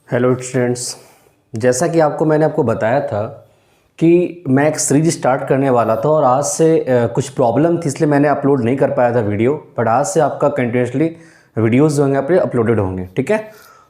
Hello students, जैसा कि मैंने आपको बताया था कि मैं एक सीरीज स्टार्ट करने वाला था और आज से कुछ प्रॉब्लम थी, इसलिए मैंने अपलोड नहीं कर पाया था वीडियो। बट आज से आपका कंटिन्यूसली वीडियोस जो होंगे आपके अपलोडेड होंगे। ठीक है,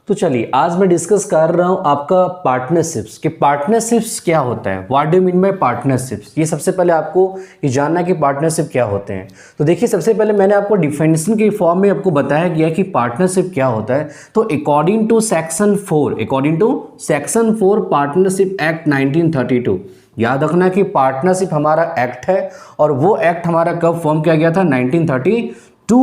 तो चलिए आज मैं डिस्कस कर रहा हूँ आपका पार्टनरशिप्स कि पार्टनरशिप्स क्या होता है। What do mean by partnerships, ये सबसे पहले आपको ये जानना है कि पार्टनरशिप क्या होते हैं। तो देखिए, सबसे पहले मैंने आपको डिफिनेशन के फॉर्म में आपको बताया गया कि पार्टनरशिप क्या होता है। तो according to section 4 partnership act 1932, याद रखना कि पार्टनरशिप हमारा एक्ट है और वो एक्ट हमारा कब फॉर्म किया गया था, 1932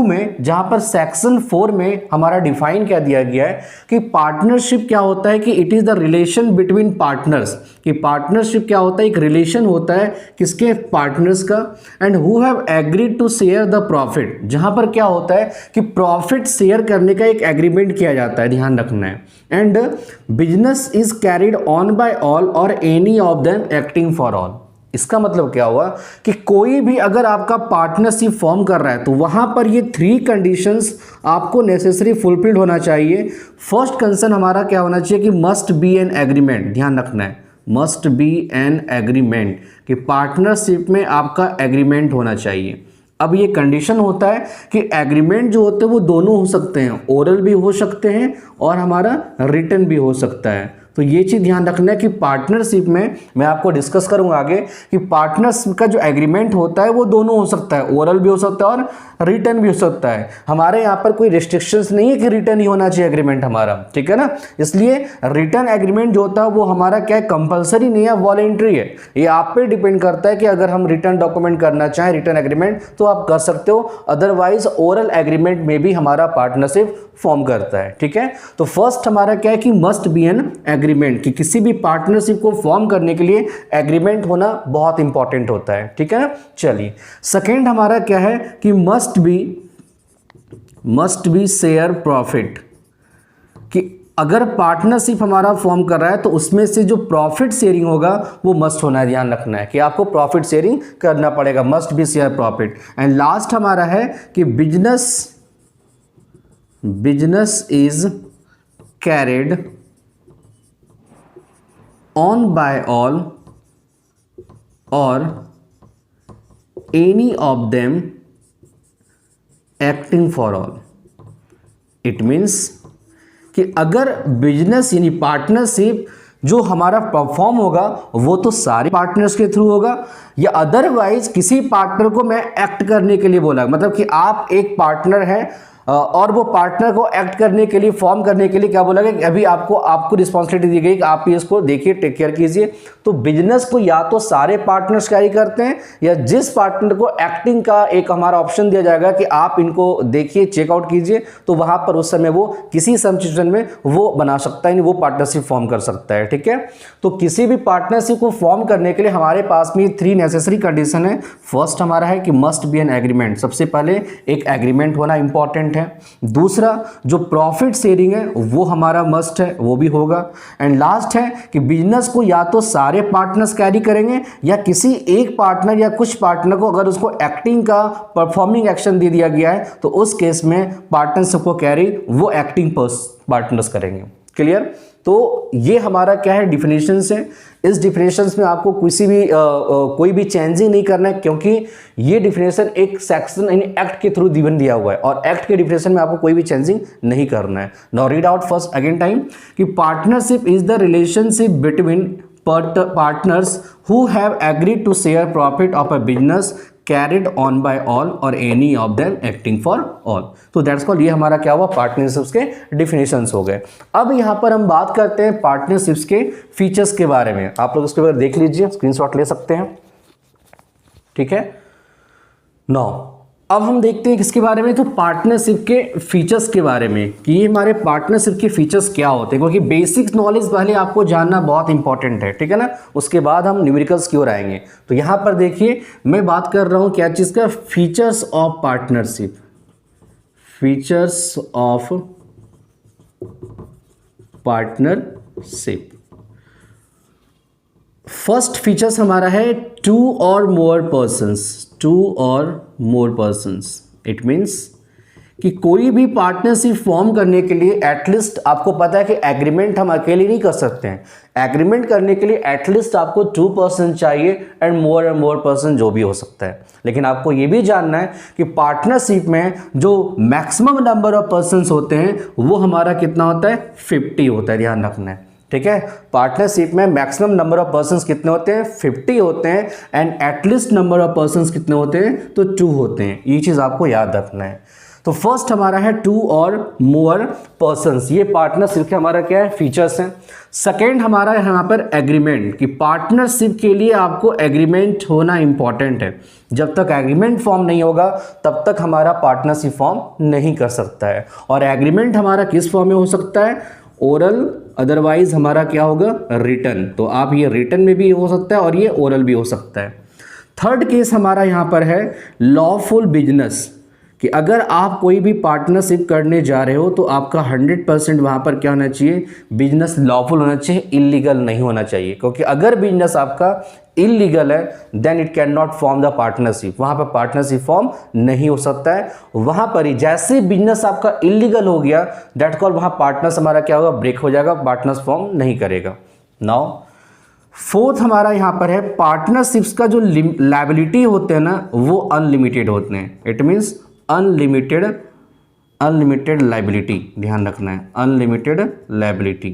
में, जहां पर सेक्शन 4 में हमारा डिफाइन क्या दिया गया है कि पार्टनरशिप क्या होता है कि it is the relation between partners. कि पार्टनरशिप क्या होता है, एक रिलेशन होता है किसके, पार्टनर्स का, and who have agreed to share the profit, जहां पर क्या होता है कि प्रॉफिट शेयर करने का एक एग्रीमेंट किया जाता है, ध्यान रखना है। And business is carried on by all or any of them acting for all. इसका मतलब क्या हुआ कि कोई भी अगर आपका पार्टनरशिप फॉर्म कर रहा है तो वहां पर ये 3 कंडीशंस आपको नेसेसरी फुलफिल्ड होना चाहिए। फर्स्ट कंसर्न हमारा क्या होना चाहिए कि मस्ट बी एन एग्रीमेंट, ध्यान रखना है, मस्ट बी एन एग्रीमेंट, कि पार्टनरशिप में आपका एग्रीमेंट होना चाहिए। अब ये कंडीशन होता है कि एग्रीमेंट जो होते हैं वो दोनों हो सकते हैं, ओरल भी हो सकते हैं और हमारा रिटन भी हो सकता है। तो ये चीज़ ध्यान रखना है कि पार्टनरशिप में मैं आपको डिस्कस करूंगा आगे कि पार्टनरशिप का जो एग्रीमेंट होता है वो दोनों हो सकता है, ओरल भी हो सकता है और रिटन भी हो सकता है। हमारे यहाँ पर कोई रिस्ट्रिक्शंस नहीं है कि रिटन ही होना चाहिए एग्रीमेंट हमारा, ठीक है ना। इसलिए रिटन एग्रीमेंट जो होता है वो हमारा क्या है, कंपलसरी नहीं है, वॉलेंट्री है। ये आप पे डिपेंड करता है कि अगर हम रिटन डॉक्यूमेंट करना चाहें, रिटन एग्रीमेंट, तो आप कर सकते हो। अदरवाइज ओरल एग्रीमेंट में भी हमारा पार्टनरशिप फॉर्म करता है, ठीक है। तो फर्स्ट हमारा क्या है कि मस्ट बी एन एग्रीमेंट, कि किसी भी पार्टनरशिप को फॉर्म करने के लिए एग्रीमेंट होना बहुत इंपॉर्टेंट होता है, ठीक है। चलिए, सेकेंड हमारा क्या है कि मस्ट बी शेयर प्रॉफिट, कि अगर पार्टनरशिप हमारा फॉर्म कर रहा है तो उसमें से जो प्रॉफिट शेयरिंग होगा वो मस्ट होना है। ध्यान रखना है कि आपको प्रॉफिट शेयरिंग करना पड़ेगा, must be share profit. And last हमारा है कि business is carried on by all or any of them acting for all. It means कि अगर बिजनेस यानी पार्टनरशिप जो हमारा परफॉर्म होगा वो तो सारे पार्टनर्स के थ्रू होगा, या अदरवाइज किसी पार्टनर को मैं एक्ट करने के लिए बोला, मतलब कि आप एक पार्टनर है और वो पार्टनर को एक्ट करने के लिए, फॉर्म करने के लिए क्या बोला गया कि अभी आपको रिस्पॉन्सिबिलिटी दी गई कि आप ये इसको देखिए, टेक केयर कीजिए। तो बिजनेस को या तो सारे पार्टनर्स कैरी करते हैं, या जिस पार्टनर को एक्टिंग का एक हमारा ऑप्शन दिया जाएगा कि आप इनको देखिए, चेकआउट कीजिए, तो वहां पर उस समय वो किसी सिचुएशन में वो बना सकता है, वो पार्टनरशिप फॉर्म कर सकता है, ठीक है। तो किसी भी पार्टनरशिप को फॉर्म करने के लिए हमारे पास में 3 नेसेसरी कंडीशन है। फर्स्ट हमारा है कि मस्ट बी एन एग्रीमेंट, सबसे पहले एक एग्रीमेंट होना इंपॉर्टेंट है। दूसरा, जो प्रॉफिट शेयरिंग है वो हमारा मस्ट है, वो भी होगा। एंड लास्ट है कि बिजनेस को या तो सारे पार्टनर्स कैरी करेंगे, या किसी एक पार्टनर या कुछ पार्टनर को अगर उसको एक्टिंग का परफॉर्मिंग एक्शन दे दिया गया है तो उस केस में पार्टनरशिप को कैरी वो एक्टिंग पार्टनर्स करेंगे। क्लियर। तो ये हमारा क्या है, डिफिनेशंस है। इस डिफिनेशंस में आपको कोई भी चेंजिंग नहीं करना है, क्योंकि ये डिफिनेशन एक सेक्शन यानी एक्ट के थ्रू दिया हुआ है और एक्ट के डिफिनेशन में आपको कोई भी चेंजिंग नहीं करना है। Now read out first again time कि partnership is the relationship between partners who have agreed to share profit of a business carried on by all or any of them acting for all. तो that's called, ये हमारा क्या हुआ, partnerships के definitions हो गए। अब यहाँ पर हम बात करते हैं पार्टनरशिप्स के फीचर्स के बारे में। आप लोग इसके बारे में देख लीजिए, स्क्रीनशॉट ले सकते हैं, ठीक है। नाउ अब हम देखते हैं किसके बारे में, तो पार्टनरशिप के फीचर्स के बारे में, कि ये हमारे पार्टनरशिप के फीचर्स क्या होते हैं, क्योंकि बेसिक नॉलेज पहले आपको जानना बहुत इंपॉर्टेंट है, ठीक है ना। उसके बाद हम न्यूमेरिकल्स की ओर आएंगे। तो यहाँ पर देखिए, मैं बात कर रहा हूँ क्या चीज़ का, features of partnership, features of partnership. First features हमारा है 2 or more persons, 2 or more persons। It means कि कोई भी पार्टनरशिप फॉर्म करने के लिए एटलीस्ट आपको पता है कि एग्रीमेंट हम अकेले नहीं कर सकते हैं। एग्रीमेंट करने के लिए एटलीस्ट आपको 2% चाहिए एंड मोर पर्सन जो भी हो सकता है। लेकिन आपको ये भी जानना है कि पार्टनरशिप में जो मैक्सिमम नंबर ऑफ पर्सन्स होते हैं वो हमारा कितना होता है, 50 होता है, ध्यान रखना है। ठीक है, पार्टनरशिप में मैक्सिमम नंबर ऑफ पर्सन्स कितने होते हैं, 50 होते हैं and at least number of persons कितने होते हैं, तो 2 होते हैं। ये चीज़ आपको याद रखना है। तो फर्स्ट हमारा है 2 और मोर पर्सन्स, ये पार्टनरशिप के हमारा क्या है, फीचर्स हैं। सेकेंड हमारा है यहाँ पर एग्रीमेंट, कि पार्टनरशिप के लिए आपको एग्रीमेंट होना इंपॉर्टेंट है। जब तक एग्रीमेंट फॉर्म नहीं होगा तब तक हमारा पार्टनरशिप फॉर्म नहीं कर सकता है। और एग्रीमेंट हमारा किस फॉर्म में हो सकता है, ओरल, अदरवाइज हमारा क्या होगा, रिटन। तो आप ये रिटन में भी हो सकता है और ये ओरल भी हो सकता है। थर्ड केस हमारा यहाँ पर है लॉफुल बिजनेस, कि अगर आप कोई भी पार्टनरशिप करने जा रहे हो तो आपका 100% वहाँ पर क्या होना चाहिए, बिजनेस लॉफुल होना चाहिए, इलीगल नहीं होना चाहिए। क्योंकि अगर बिजनेस आपका इलीगल है then it can not form the partnership, वहाँ पर पार्टनरशिप फॉर्म नहीं हो सकता है। वहाँ पर ही जैसे बिजनेस आपका इलीगल हो गया दैट कॉल वहाँ पार्टनर्स हमारा क्या होगा, ब्रेक हो जाएगा, पार्टनर्स फॉर्म नहीं करेगा। नाउ फोर्थ हमारा यहाँ पर है पार्टनरशिप्स का जो लायबिलिटी होते हैं ना वो अनलिमिटेड होते हैं। इट मीन्स अनलिमिटेड लायबिलिटी, ध्यान रखना है, अनलिमिटेड लायबिलिटी,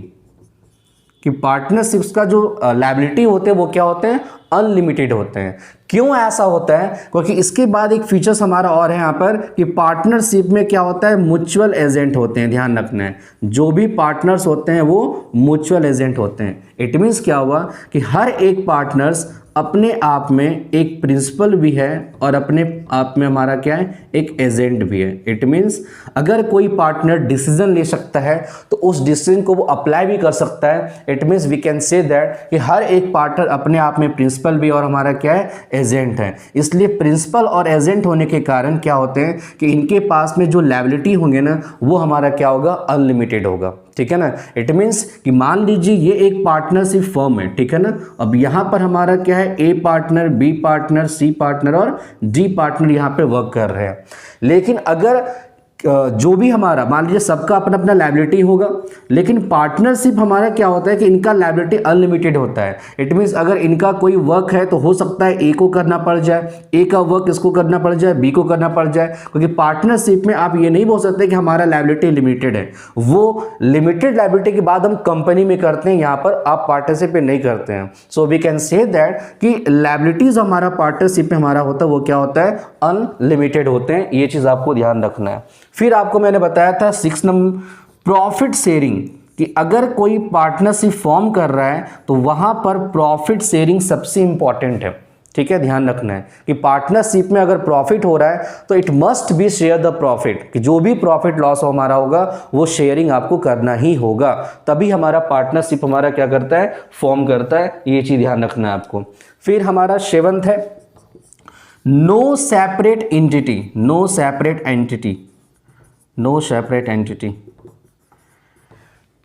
कि पार्टनरशिप्स का जो लायबिलिटी होते हैं वो क्या होते हैं, अनलिमिटेड होते हैं। क्यों ऐसा होता है, क्योंकि इसके बाद एक फीचर्स हमारा और है यहाँ पर कि पार्टनरशिप में क्या होता है, म्यूचुअल एजेंट होते हैं, ध्यान रखना है। जो भी पार्टनर्स होते हैं वो म्यूचुअल एजेंट होते हैं। इट मीन्स क्या हुआ कि हर एक पार्टनर्स अपने आप में एक प्रिंसिपल भी है और अपने आप में हमारा क्या है, एक एजेंट भी है। इट मीन्स अगर कोई पार्टनर डिसीजन ले सकता है तो उस डिसीजन को वो अप्लाई भी कर सकता है। It means we can say that कि हर एक पार्टनर अपने आप में प्रिंसिपल भी और हमारा क्या है, एजेंट है। इसलिए प्रिंसिपल और एजेंट होने के कारण क्या होते हैं कि इनके पास में जो लायबिलिटी होंगे ना वो हमारा क्या होगा, अनलिमिटेड होगा। ठीक है ना। इट मीन्स कि मान लीजिए ये एक पार्टनरशिप फर्म है, ठीक है ना। अब यहाँ पर हमारा क्या है, A partner, B partner, C partner और डी पार्टनर यहाँ पे वर्क कर रहे हैं। लेकिन अगर जो भी हमारा मान लीजिए सबका अपना अपना लायबिलिटी होगा, लेकिन पार्टनरशिप हमारा क्या होता है कि इनका लायबिलिटी अनलिमिटेड होता है। इट मीन्स अगर इनका कोई वर्क है तो हो सकता है ए को करना पड़ जाए, ए का वर्क इसको करना पड़ जाए, बी को करना पड़ जाए। क्योंकि पार्टनरशिप में आप ये नहीं बोल सकते कि हमारा लायबिलिटी लिमिटेड है। वो लिमिटेड लायबिलिटी के बाद हम कंपनी में करते हैं, यहाँ पर आप पार्टनरशिप में नहीं करते हैं। So we can say that कि लायबिलिटीज हमारा पार्टनरशिप में हमारा होता है वो क्या होता है, अनलिमिटेड होते हैं। ये चीज़ आपको ध्यान रखना है। फिर आपको मैंने बताया था 6 नंबर प्रॉफिट शेयरिंग, कि अगर कोई पार्टनरशिप फॉर्म कर रहा है तो वहां पर प्रॉफिट शेयरिंग सबसे इंपॉर्टेंट है। ठीक है, ध्यान रखना है कि पार्टनरशिप में अगर प्रॉफिट हो रहा है तो it must be share the profit, कि जो भी प्रॉफिट लॉस हमारा होगा वो शेयरिंग आपको करना ही होगा, तभी हमारा पार्टनरशिप हमारा क्या करता है, फॉर्म करता है। ये चीज ध्यान रखना है आपको। फिर हमारा 7th है no separate entity, no separate entity, no separate entity.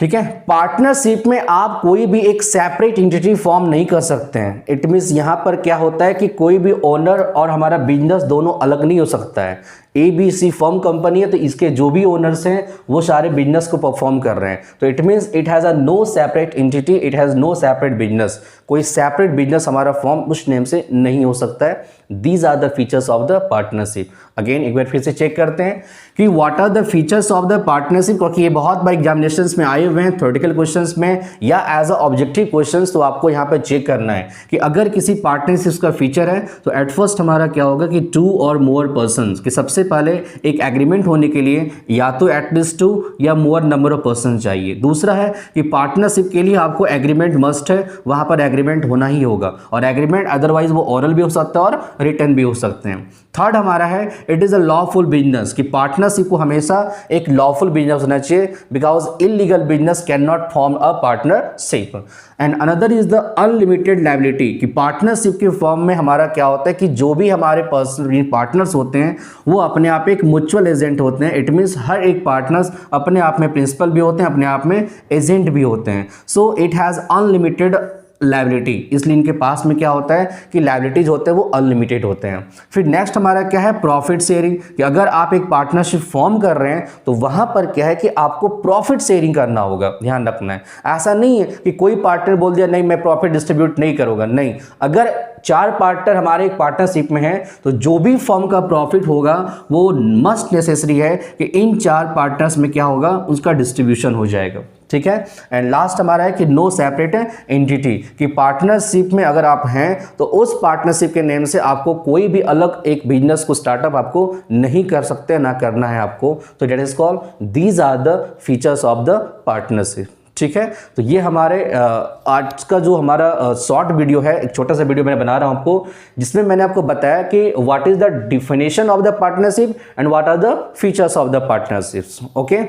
ठीक है, पार्टनरशिप में आप कोई भी एक सेपरेट एंटिटी फॉर्म नहीं कर सकते हैं। इट मीन्स यहां पर क्या होता है कि कोई भी ओनर और हमारा बिजनेस दोनों अलग नहीं हो सकता है। ABC फर्म कंपनी है तो इसके जो भी ओनर्स हैं वो सारे बिजनेस को परफॉर्म कर रहे हैं। तो it means it has a no separate entity, it has no separate business. कोई सेपरेट बिजनेस हमारा फॉर्म उस नेम से नहीं हो सकता है। These are the features of the partnership. Again एक बार फिर से चेक करते हैं कि what are the features of the partnership, क्योंकि ये बहुत बार एग्जामिनेशंस में आए हुए हैं, थ्योरेटिकल क्वेश्चंस में या एज अ ऑब्जेक्टिव क्वेश्चंस। तो आपको यहाँ पर चेक करना है कि अगर किसी पार्टनरशिप का फीचर है तो एट फर्स्ट हमारा क्या होगा कि 2 और मोर पर्सन, कि सबसे पहले एक एग्रीमेंट होने के लिए या तो एटलीस्ट 2 या मोर नंबर ऑफ पर्सन चाहिए। दूसरा है कि पार्टनरशिप के लिए आपको एग्रीमेंट मस्ट है, वहां पर एग्रीमेंट होना ही होगा, और एग्रीमेंट अदरवाइज वो ओरल भी हो सकता है और रिटर्न भी हो सकते हैं। थर्ड हमारा है it is a lawful business, कि पार्टनरशिप को हमेशा एक लॉफुल बिजनेस होना चाहिए, because illegal business can not form a partnership. And another is the unlimited liability, कि पार्टनरशिप के फॉर्म में हमारा क्या होता है कि जो भी हमारे पार्टनर्स होते हैं वो अपने आप एक म्यूचुअल एजेंट होते हैं। इट मीन्स हर एक पार्टनर्स अपने आप में प्रिंसिपल भी होते हैं, अपने आप में एजेंट भी होते हैं। So it has unlimited liability, इसलिए इनके पास में क्या होता है कि लायबिलिटीज होते हैं वो अनलिमिटेड होते हैं। फिर नेक्स्ट हमारा क्या है, प्रॉफिट शेयरिंग, कि अगर आप एक पार्टनरशिप फॉर्म कर रहे हैं तो वहां पर क्या है कि आपको प्रॉफिट शेयरिंग करना होगा, ध्यान रखना है। ऐसा नहीं है कि कोई पार्टनर बोल दिया नहीं मैं प्रॉफिट डिस्ट्रीब्यूट नहीं करूंगा, नहीं, अगर 4 पार्टनर हमारे एक पार्टनरशिप में हैं तो जो भी फर्म का प्रॉफिट होगा वो मस्ट नेसेसरी है कि इन 4 पार्टनर्स में क्या होगा, उसका डिस्ट्रीब्यूशन हो जाएगा, ठीक है। एंड लास्ट हमारा है कि नो सेपरेट एंटिटी, कि पार्टनरशिप में अगर आप हैं तो उस पार्टनरशिप के नेम से आपको कोई भी अलग एक बिजनेस को स्टार्टअप आपको नहीं कर सकते, ना करना है आपको। तो that is called these are the features of the partnership, ठीक है। तो ये हमारे आज का जो हमारा शॉर्ट वीडियो है, एक छोटा सा वीडियो मैंने बना रहा हूं आपको, जिसमें मैंने आपको बताया कि what is the definition of the partnership and what are the features of the partnerships, okay.